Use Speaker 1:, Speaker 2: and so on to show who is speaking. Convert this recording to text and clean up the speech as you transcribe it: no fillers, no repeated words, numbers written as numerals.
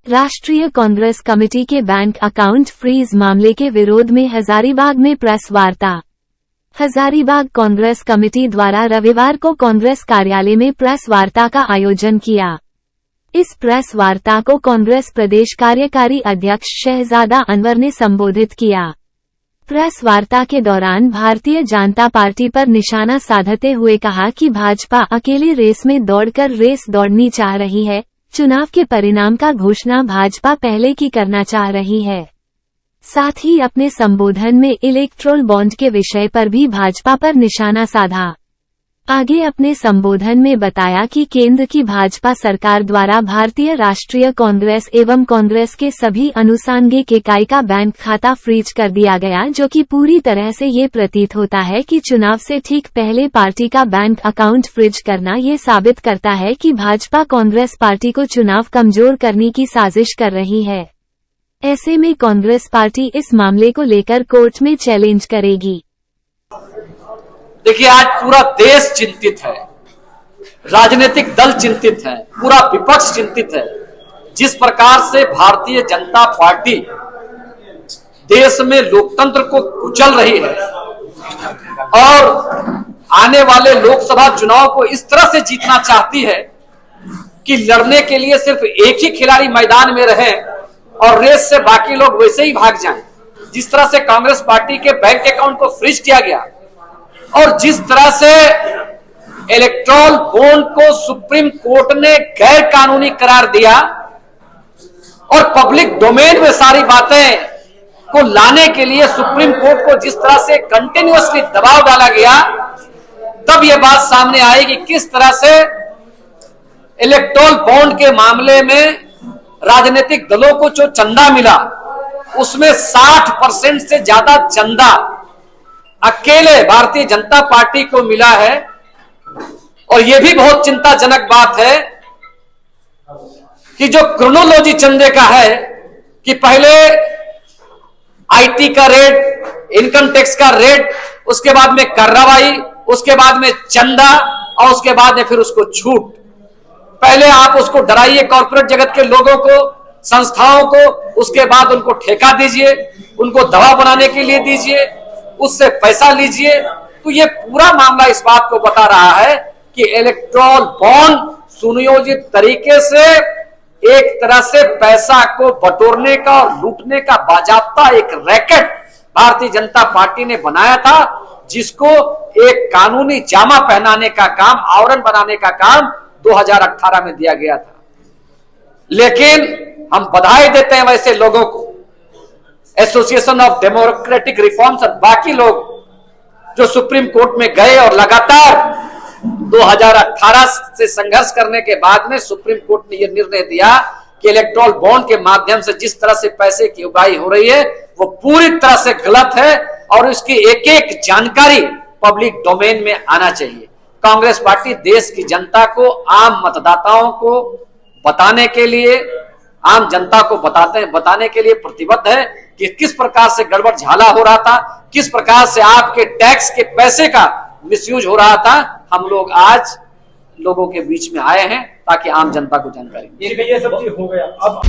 Speaker 1: राष्ट्रीय कांग्रेस कमेटी के bank account freeze मामले के विरोध में हजारीबाग में प्रेस वार्ता। हजारीबाग कांग्रेस कमेटी द्वारा रविवार को कांग्रेस कार्यालय में प्रेस वार्ता का आयोजन किया। इस प्रेस वार्ता को कांग्रेस प्रदेश कार्यकारी अध्यक्ष शहजादा अनवर ने संबोधित किया। प्रेस वार्ता के दौरान भारतीय जनता पार्टी पर निशाना साधते हुए कहा कि भाजपा अकेले रेस में दौड़कर रेस दौड़नी चाह रही है। चुनाव के परिणाम का घोषणा भाजपा पहले की करना चाह रही है। साथ ही अपने संबोधन में इलेक्ट्रोल बॉन्ड के विषय पर भी भाजपा पर निशाना साधा। आगे अपने संबोधन में बताया कि केंद्र की भाजपा सरकार द्वारा भारतीय राष्ट्रीय कांग्रेस एवं कांग्रेस के सभी अनुषंगिक इकाई का बैंक खाता फ्रीज कर दिया गया, जो कि पूरी तरह से ये प्रतीत होता है कि चुनाव से ठीक पहले पार्टी का बैंक अकाउंट फ्रीज करना ये साबित करता है कि भाजपा कांग्रेस पार्टी को चुनाव कमजोर करने की साजिश कर रही है। ऐसे में कांग्रेस पार्टी इस मामले को लेकर कोर्ट में चैलेंज करेगी।
Speaker 2: देखिए, आज पूरा देश चिंतित है, राजनीतिक दल चिंतित है, पूरा विपक्ष चिंतित है। जिस प्रकार से भारतीय जनता पार्टी देश में लोकतंत्र को कुचल रही है और आने वाले लोकसभा चुनाव को इस तरह से जीतना चाहती है कि लड़ने के लिए सिर्फ एक ही खिलाड़ी मैदान में रहे और रेस से बाकी लोग वैसे ही भाग जाएं। जिस तरह से कांग्रेस पार्टी के बैंक अकाउंट को फ्रीज किया गया और जिस तरह से इलेक्ट्रोल बॉन्ड को सुप्रीम कोर्ट ने गैर कानूनी करार दिया और पब्लिक डोमेन में सारी बातें को लाने के लिए सुप्रीम कोर्ट को जिस तरह से कंटिन्यूअसली दबाव डाला गया, तब यह बात सामने आई कि किस तरह से इलेक्ट्रोल बॉन्ड के मामले में राजनीतिक दलों को जो चंदा मिला उसमें 60% से ज्यादा चंदा अकेले भारतीय जनता पार्टी को मिला है। और यह भी बहुत चिंताजनक बात है कि जो क्रोनोलॉजी चंदे का है कि पहले आईटी का रेट, इनकम टैक्स का रेट, उसके बाद में कार्रवाई, उसके बाद में चंदा और उसके बाद में फिर उसको छूट। पहले आप उसको डराइए कॉर्पोरेट जगत के लोगों को, संस्थाओं को, उसके बाद उनको ठेका दीजिए, उनको दवा बनाने के लिए दीजिए, उससे पैसा लीजिए। तो ये पूरा मामला इस बात को बता रहा है कि इलेक्ट्रोल बॉन्ड सुनियोजित तरीके से एक तरह से पैसा को बटोरने का और लूटने का बाजाप्ता एक रैकेट भारतीय जनता पार्टी ने बनाया था, जिसको एक कानूनी जामा पहनाने का काम, आवरण बनाने का काम 2018 में दिया गया था। लेकिन हम बधाई देते हैं वैसे लोगों को, एसोसिएशन ऑफ डेमोक्रेटिक रिफॉर्म्स और बाकी लोग जो सुप्रीम कोर्ट में गए और लगातार 2018 से संघर्ष करने के बाद में सुप्रीम कोर्ट ने यह निर्णय दिया कि इलेक्ट्रोल बॉन्ड के माध्यम से जिस तरह से पैसे की उगाही हो रही है वो पूरी तरह से गलत है और इसकी एक एक जानकारी पब्लिक डोमेन में आना चाहिए। कांग्रेस पार्टी देश की जनता को, आम मतदाताओं को बताने के लिए, आम जनता को बताने के लिए प्रतिबद्ध है कि किस प्रकार से गड़बड़ झाला हो रहा था, किस प्रकार से आपके टैक्स के पैसे का मिसयूज हो रहा था। हम लोग आज लोगों के बीच में आए हैं ताकि आम जनता को जानकारी।
Speaker 3: ये सब चीज हो गया अब